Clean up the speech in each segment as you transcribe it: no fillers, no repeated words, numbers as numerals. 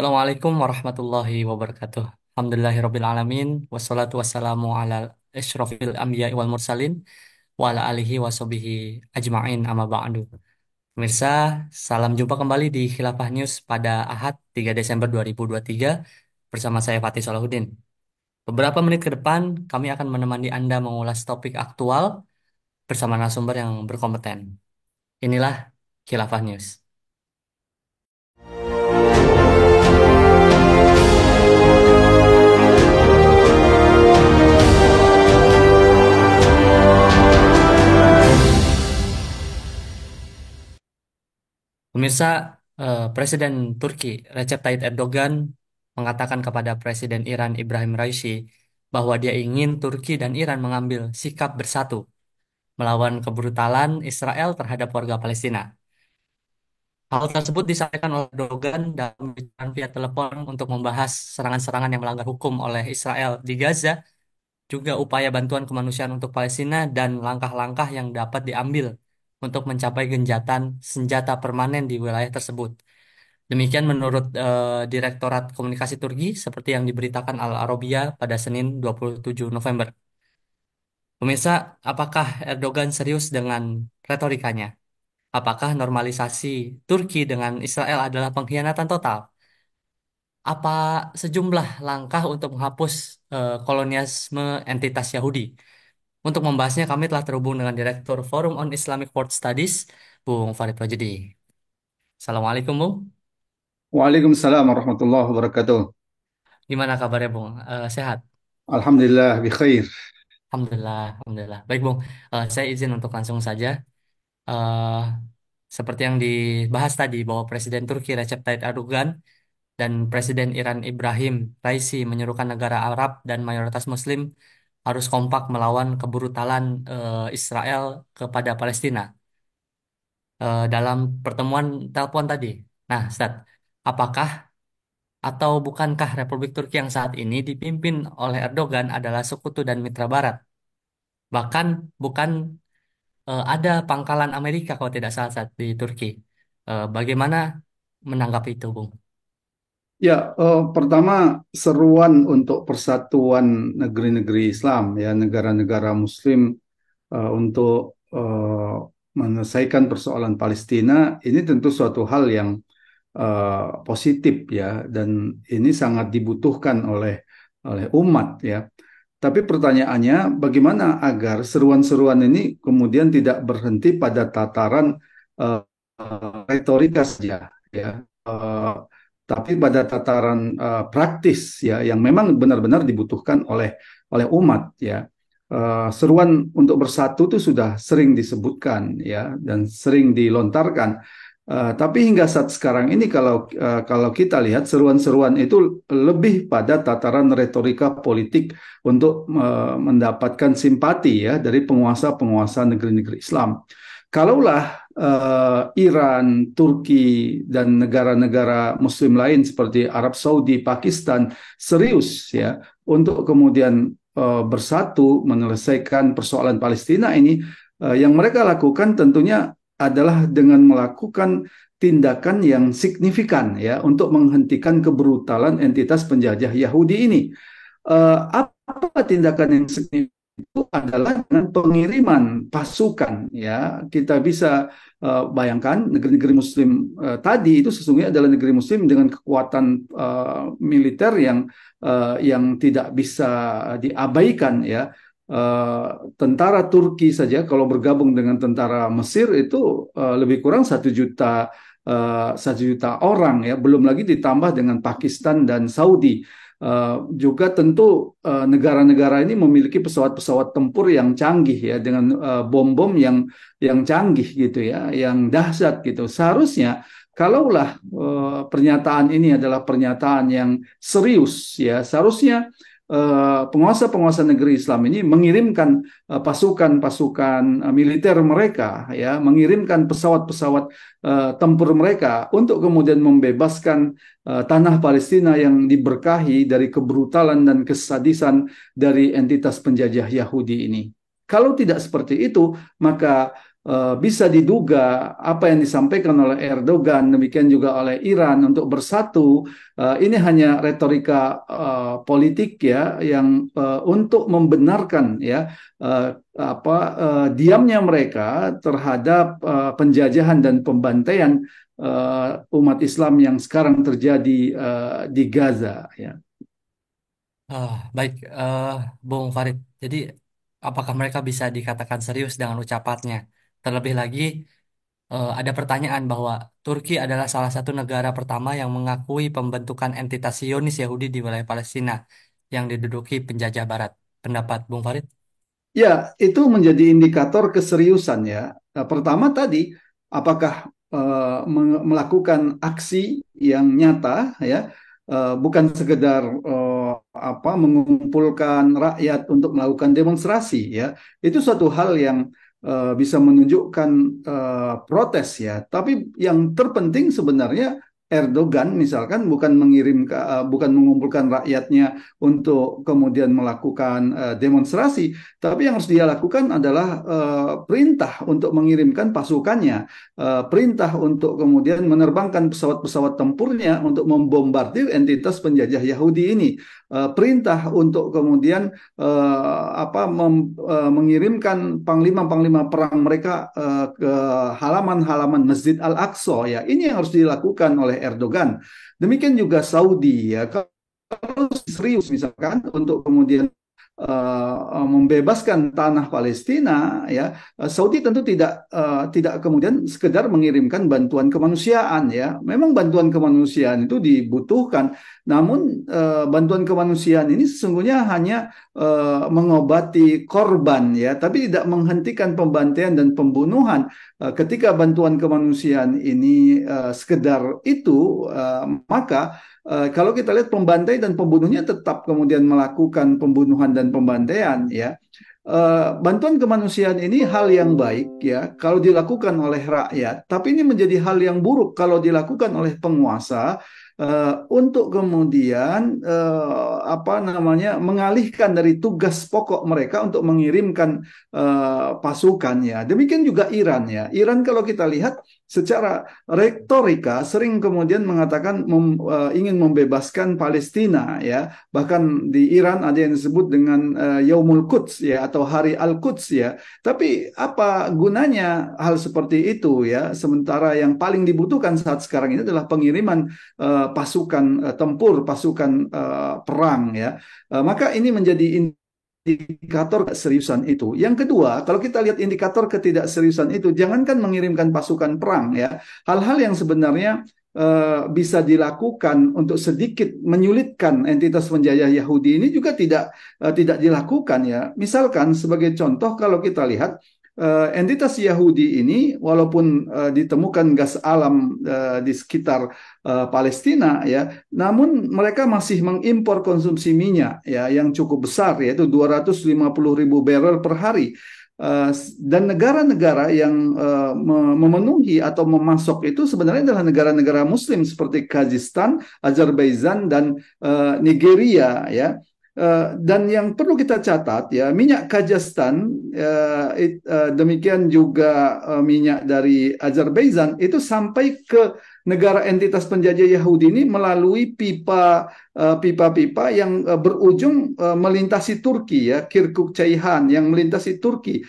Assalamualaikum warahmatullahi wabarakatuh. Alhamdulillahirabbil alamin wassalatu wassalamu ala asyrofil anbiya'i wal mursalin wa ala alihi washabihi ajmain amma ba'du. Pemirsa, salam jumpa kembali di Khilafah News pada Ahad 3 Desember 2023 bersama saya Fatih Salahuddin. Beberapa menit ke depan kami akan menemani Anda mengulas topik aktual bersama narasumber yang berkompeten. Inilah Khilafah News. Pemirsa, Presiden Turki Recep Tayyip Erdogan mengatakan kepada Presiden Iran Ibrahim Raisi bahwa dia ingin Turki dan Iran mengambil sikap bersatu melawan kebrutalan Israel terhadap warga Palestina. Hal tersebut disampaikan oleh Erdogan dalam pembicaraan via telepon untuk membahas serangan-serangan yang melanggar hukum oleh Israel di Gaza, juga upaya bantuan kemanusiaan untuk Palestina dan langkah-langkah yang dapat diambil untuk mencapai genjatan senjata permanen di wilayah tersebut. Demikian menurut Direktorat Komunikasi Turki seperti yang diberitakan Al Arabiya pada Senin 27 November. Pemirsa, apakah Erdogan serius dengan retorikanya? Apakah normalisasi Turki dengan Israel adalah pengkhianatan total? Apa sejumlah langkah untuk menghapus kolonialisme entitas Yahudi? Untuk membahasnya kami telah terhubung dengan Direktur Forum on Islamic World Studies, Bung Farid Wajidi. Assalamualaikum, Bung. Waalaikumsalam warahmatullahi wabarakatuh. Gimana kabarnya, Bung? Sehat? Alhamdulillah bi khair. Alhamdulillah, Alhamdulillah. Baik, Bung. Saya izin untuk langsung saja. eh Seperti yang dibahas tadi, bahwa Presiden Turki Recep Tayyip Erdogan dan Presiden Iran Ibrahim Raisi menyerukan negara Arab dan mayoritas Muslim harus kompak melawan kebrutalan Israel kepada Palestina dalam pertemuan telepon tadi. Nah, Ustaz, apakah atau bukankah Republik Turki yang saat ini dipimpin oleh Erdogan adalah sekutu dan mitra Barat? Bahkan bukan ada pangkalan Amerika kalau tidak salah saat di Turki. Bagaimana menanggapi itu, Bung? Ya, pertama seruan untuk persatuan negeri-negeri Islam ya, negara-negara Muslim untuk menyelesaikan persoalan Palestina ini tentu suatu hal yang positif ya, dan ini sangat dibutuhkan oleh umat ya. Tapi pertanyaannya, bagaimana agar seruan-seruan ini kemudian tidak berhenti pada tataran eh, retorika saja, ya, Eh, tapi pada tataran praktis ya, yang memang benar-benar dibutuhkan oleh umat ya. Seruan untuk bersatu itu sudah sering disebutkan ya dan sering dilontarkan. Tapi hingga saat sekarang ini kalau kita lihat seruan-seruan itu lebih pada tataran retorika politik untuk mendapatkan simpati ya dari penguasa-penguasa negeri-negeri Islam. Kalaulah Iran, Turki, dan negara-negara Muslim lain seperti Arab Saudi, Pakistan serius ya untuk kemudian bersatu menyelesaikan persoalan Palestina ini, yang mereka lakukan tentunya adalah dengan melakukan tindakan yang signifikan ya untuk menghentikan kebrutalan entitas penjajah Yahudi ini. Apa tindakan yang signifikan? Itu adalah dengan pengiriman pasukan ya. Kita bisa bayangkan negeri-negeri Muslim tadi itu sesungguhnya adalah negeri Muslim dengan kekuatan militer yang tidak bisa diabaikan ya. Tentara Turki saja kalau bergabung dengan tentara Mesir itu lebih kurang 1 juta orang ya, belum lagi ditambah dengan Pakistan dan Saudi. Juga tentu negara-negara ini memiliki pesawat-pesawat tempur yang canggih ya, dengan bom-bom yang canggih gitu ya, yang dahsyat gitu. Seharusnya kalaulah pernyataan ini adalah pernyataan yang serius ya, seharusnya penguasa-penguasa negeri Islam ini mengirimkan pasukan-pasukan militer mereka ya, mengirimkan pesawat-pesawat tempur mereka untuk kemudian membebaskan tanah Palestina yang diberkahi dari kebrutalan dan kesadisan dari entitas penjajah Yahudi ini. Kalau tidak seperti itu, maka bisa diduga apa yang disampaikan oleh Erdogan, demikian juga oleh Iran untuk bersatu, ini hanya retorika politik ya, yang untuk membenarkan ya diamnya mereka terhadap penjajahan dan pembantaian umat Islam yang sekarang terjadi di Gaza ya. Baik, Bung Farid. Jadi, apakah mereka bisa dikatakan serius dengan ucapannya? Terlebih lagi, ada pertanyaan bahwa Turki adalah salah satu negara pertama yang mengakui pembentukan entitas Zionis Yahudi di wilayah Palestina yang diduduki penjajah Barat. Pendapat Bung Farid? Ya, itu menjadi indikator keseriusan ya. Pertama tadi, apakah melakukan aksi yang nyata ya, bukan sekedar mengumpulkan rakyat untuk melakukan demonstrasi ya. Itu suatu hal yang bisa menunjukkan protes ya. Tapi yang terpenting sebenarnya Erdogan misalkan bukan mengumpulkan rakyatnya untuk kemudian melakukan demonstrasi, tapi yang harus dia lakukan adalah perintah untuk mengirimkan pasukannya, perintah untuk kemudian menerbangkan pesawat-pesawat tempurnya untuk membombardir entitas penjajah Yahudi ini, perintah untuk kemudian mengirimkan panglima-panglima perang mereka ke halaman-halaman Masjid Al-Aqsa ya. Ini yang harus dilakukan oleh Erdogan. Demikian juga Saudi ya. Kalau serius misalkan untuk kemudian membebaskan tanah Palestina ya, Saudi tentu tidak kemudian sekedar mengirimkan bantuan kemanusiaan ya. Memang bantuan kemanusiaan itu dibutuhkan, namun bantuan kemanusiaan ini sesungguhnya hanya mengobati korban ya, tapi tidak menghentikan pembantaian dan pembunuhan. Ketika bantuan kemanusiaan ini sekedar itu, maka kalau kita lihat pembantai dan pembunuhnya tetap kemudian melakukan pembunuhan dan pembantaian ya. Bantuan kemanusiaan ini hal yang baik ya kalau dilakukan oleh rakyat, tapi ini menjadi hal yang buruk kalau dilakukan oleh penguasa untuk kemudian mengalihkan dari tugas pokok mereka untuk mengirimkan pasukannya. Demikian juga Iran ya. Iran kalau kita lihat secara retorika sering kemudian mengatakan ingin membebaskan Palestina ya. Bahkan di Iran ada yang disebut dengan Yaumul Quds ya, atau Hari Al-Quds ya. Tapi apa gunanya hal seperti itu ya? Sementara yang paling dibutuhkan saat sekarang ini adalah pengiriman pasukan tempur, pasukan perang ya. Maka ini menjadi indikator keseriusan itu. Yang kedua, kalau kita lihat indikator ketidakseriusan itu, jangankan mengirimkan pasukan perang ya, hal-hal yang sebenarnya bisa dilakukan untuk sedikit menyulitkan entitas penjajah Yahudi ini juga tidak dilakukan ya. Misalkan sebagai contoh, kalau kita lihat entitas Yahudi ini walaupun ditemukan gas alam di sekitar Palestina ya, namun mereka masih mengimpor konsumsi minyak ya yang cukup besar, yaitu 250.000 barrel per hari. Dan negara-negara yang memenuhi atau memasok itu sebenarnya adalah negara-negara Muslim seperti Kazakhstan, Azerbaijan, dan Nigeria ya. Dan yang perlu kita catat ya, minyak Kazakhstan, demikian juga minyak dari Azerbaijan itu sampai ke negara entitas penjajah Yahudi ini melalui pipa-pipa yang berujung melintasi Turki ya, Kirkuk Ceyhan yang melintasi Turki.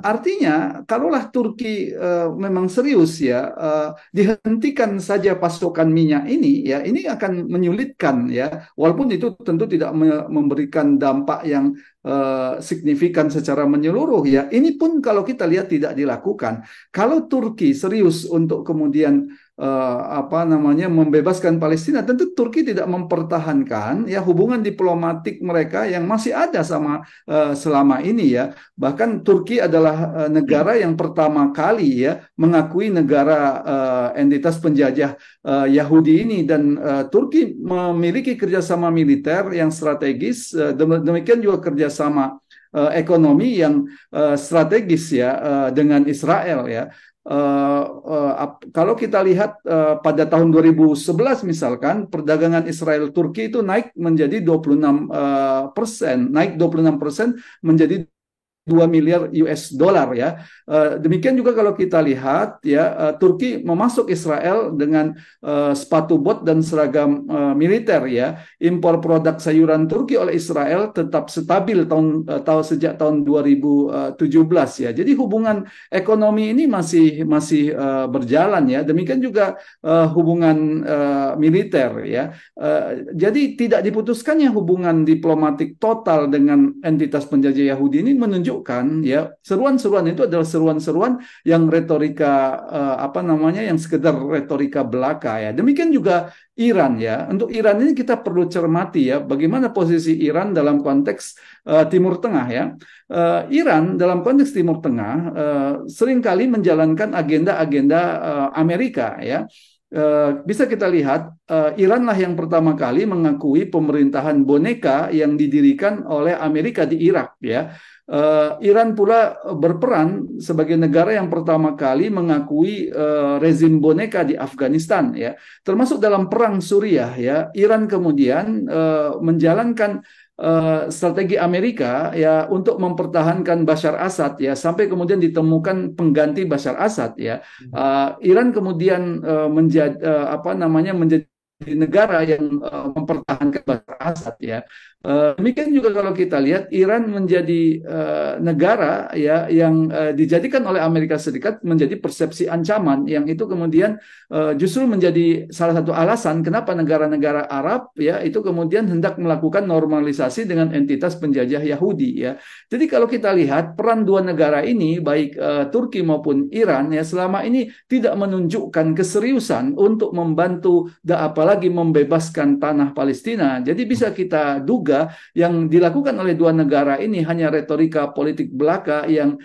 Artinya, kalaulah Turki memang serius ya, dihentikan saja pasokan minyak ini ya, ini akan menyulitkan ya, walaupun itu tentu tidak memberikan dampak yang signifikan secara menyeluruh ya. Ini pun kalau kita lihat tidak dilakukan. Kalau Turki serius untuk kemudian membebaskan Palestina, tentu Turki tidak mempertahankan ya hubungan diplomatik mereka yang masih ada sama selama ini ya. Bahkan Turki adalah negara yang pertama kali ya mengakui negara entitas penjajah Yahudi ini, dan Turki memiliki kerjasama militer yang strategis, demikian juga kerjasama ekonomi yang strategis ya dengan Israel ya. Kalau kita lihat pada tahun 2011 misalkan, perdagangan Israel Turki itu naik menjadi 26%, naik 26% menjadi 2 miliar US dollar ya. Demikian juga kalau kita lihat ya, Turki memasuk Israel dengan sepatu bot dan seragam militer ya. Impor produk sayuran Turki oleh Israel tetap stabil sejak tahun 2017 ya. Jadi hubungan ekonomi ini masih berjalan ya. Demikian juga hubungan militer ya. Jadi tidak diputuskannya hubungan diplomatik total dengan entitas penjajah Yahudi ini menunjukkan ya, seruan-seruan itu adalah seruan-seruan yang retorika apa namanya, yang sekedar retorika belaka ya. Demikian juga Iran ya. Untuk Iran ini kita perlu cermati ya, bagaimana posisi Iran dalam konteks Timur Tengah ya. Iran dalam konteks Timur Tengah seringkali menjalankan agenda-agenda Amerika ya. Bisa kita lihat, Iranlah yang pertama kali mengakui pemerintahan boneka yang didirikan oleh Amerika di Irak ya. Iran pula berperan sebagai negara yang pertama kali mengakui rezim boneka di Afghanistan ya, termasuk dalam perang Suriah ya. Iran kemudian menjalankan strategi Amerika ya untuk mempertahankan Bashar Assad ya, sampai kemudian ditemukan pengganti Bashar Assad ya. Iran kemudian menjadi apa namanya, menjadi negara yang mempertahankan Bashar Assad ya. Demikian juga kalau kita lihat, Iran menjadi negara ya yang dijadikan oleh Amerika Serikat menjadi persepsi ancaman, yang itu kemudian justru menjadi salah satu alasan kenapa negara-negara Arab ya itu kemudian hendak melakukan normalisasi dengan entitas penjajah Yahudi ya. Jadi kalau kita lihat peran dua negara ini, baik Turki maupun Iran ya, selama ini tidak menunjukkan keseriusan untuk membantu apalagi membebaskan tanah Palestina. Jadi bisa kita duga yang dilakukan oleh dua negara ini hanya retorika politik belaka yang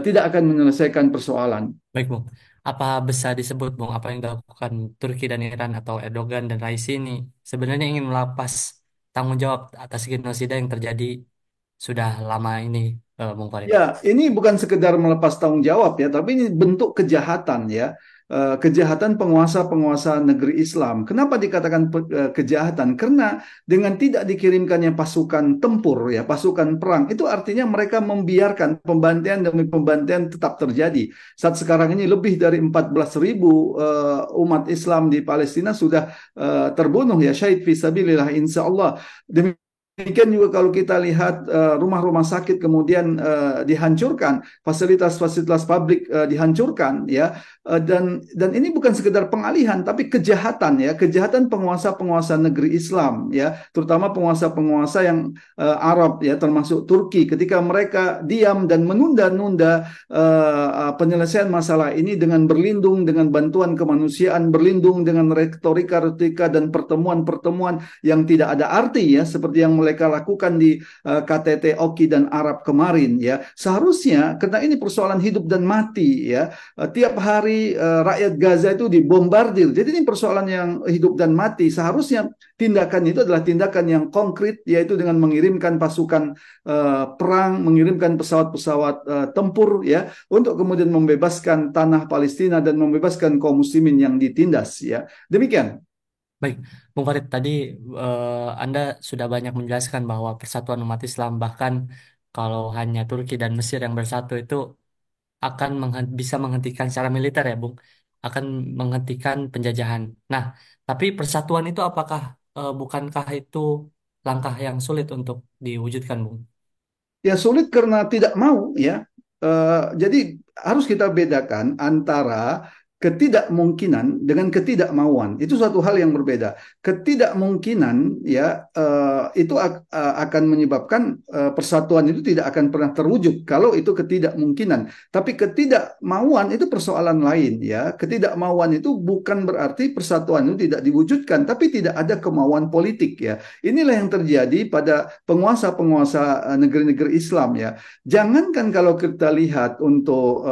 tidak akan menyelesaikan persoalan. Baik, Bung. Apa bisa disebut, Bung, apa yang dilakukan Turki dan Iran atau Erdogan dan Raisi ini sebenarnya ingin melepas tanggung jawab atas genosida yang terjadi sudah lama ini, Bung Farid? Ya, ini bukan sekedar melepas tanggung jawab ya, tapi ini bentuk kejahatan ya. Kejahatan penguasa-penguasa negeri Islam. Kenapa dikatakan kejahatan? Karena dengan tidak dikirimkannya pasukan tempur ya, pasukan perang, itu artinya mereka membiarkan pembantaian demi pembantaian tetap terjadi. Saat sekarang ini lebih dari 14.000 umat Islam di Palestina sudah terbunuh ya, syahid fisabilillah insya Allah. Demikian juga kalau kita lihat rumah-rumah sakit kemudian dihancurkan, fasilitas-fasilitas publik dihancurkan ya. Dan ini bukan sekedar pengalihan tapi kejahatan ya, kejahatan penguasa-penguasa negeri Islam ya, terutama penguasa-penguasa yang Arab ya, termasuk Turki, ketika mereka diam dan menunda-nunda penyelesaian masalah ini dengan berlindung dengan bantuan kemanusiaan, berlindung dengan retorika-retorika dan pertemuan-pertemuan yang tidak ada arti ya, seperti yang mereka lakukan di KTT Oki dan Arab kemarin ya. Seharusnya, karena ini persoalan hidup dan mati ya, tiap hari rakyat Gaza itu dibombardir. Jadi ini persoalan yang hidup dan mati. Seharusnya tindakan itu adalah tindakan yang konkret, yaitu dengan mengirimkan pasukan perang, mengirimkan pesawat-pesawat tempur ya, untuk kemudian membebaskan tanah Palestina dan membebaskan kaum muslimin yang ditindas ya. Demikian. Baik, Bung Farid, tadi Anda sudah banyak menjelaskan bahwa persatuan umat Islam, bahkan kalau hanya Turki dan Mesir yang bersatu itu akan bisa menghentikan secara militer ya, Bung, akan menghentikan penjajahan. Nah, tapi persatuan itu apakah bukankah itu langkah yang sulit untuk diwujudkan, Bung? Ya sulit karena tidak mau ya. Jadi harus kita bedakan antara ketidakmungkinan dengan ketidakmauan. Itu suatu hal yang berbeda. Ketidakmungkinan ya itu akan menyebabkan persatuan itu tidak akan pernah terwujud kalau itu ketidakmungkinan. Tapi ketidakmauan itu persoalan lain ya. Ketidakmauan itu bukan berarti persatuan itu tidak diwujudkan, tapi tidak ada kemauan politik ya. Inilah yang terjadi pada penguasa-penguasa negeri-negeri Islam ya. Jangankan kalau kita lihat untuk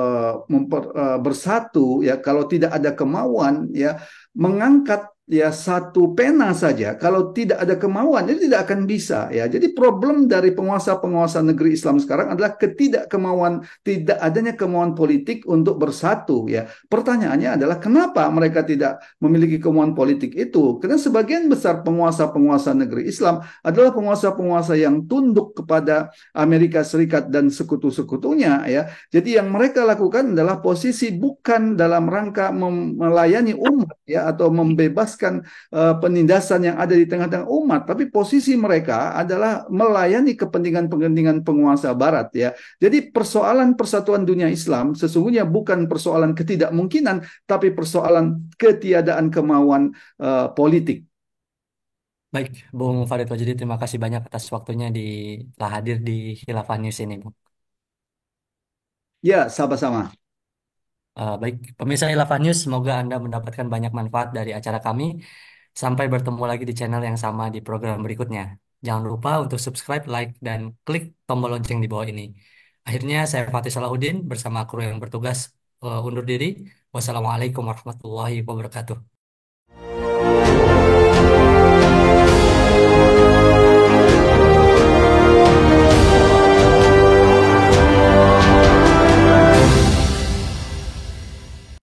bersatu ya, kalau tidak ada kemauan ya, mengangkat ya satu pena saja, kalau tidak ada kemauan itu tidak akan bisa ya. Jadi problem dari penguasa-penguasa negeri Islam sekarang adalah ketidakkemauan, tidak adanya kemauan politik untuk bersatu ya. Pertanyaannya adalah kenapa mereka tidak memiliki kemauan politik itu? Karena sebagian besar penguasa-penguasa negeri Islam adalah penguasa-penguasa yang tunduk kepada Amerika Serikat dan sekutu-sekutunya ya. Jadi yang mereka lakukan adalah posisi bukan dalam rangka melayani umat ya atau membebaskan penindasan yang ada di tengah-tengah umat, tapi posisi mereka adalah melayani kepentingan-kepentingan penguasa barat ya. Jadi persoalan persatuan dunia Islam sesungguhnya bukan persoalan ketidakmungkinan, tapi persoalan ketiadaan kemauan politik. Baik, Bung Farid Wajidi, terima kasih banyak atas waktunya di telah hadir di Khilafah News ini, Bung. Ya, sama-sama. Baik, pemirsa Khilafah News, semoga Anda mendapatkan banyak manfaat dari acara kami. Sampai bertemu lagi di channel yang sama di program berikutnya. Jangan lupa untuk subscribe, like, dan klik tombol lonceng di bawah ini. Akhirnya, saya Fatih Salahuddin bersama kru yang bertugas undur diri. Wassalamualaikum warahmatullahi wabarakatuh.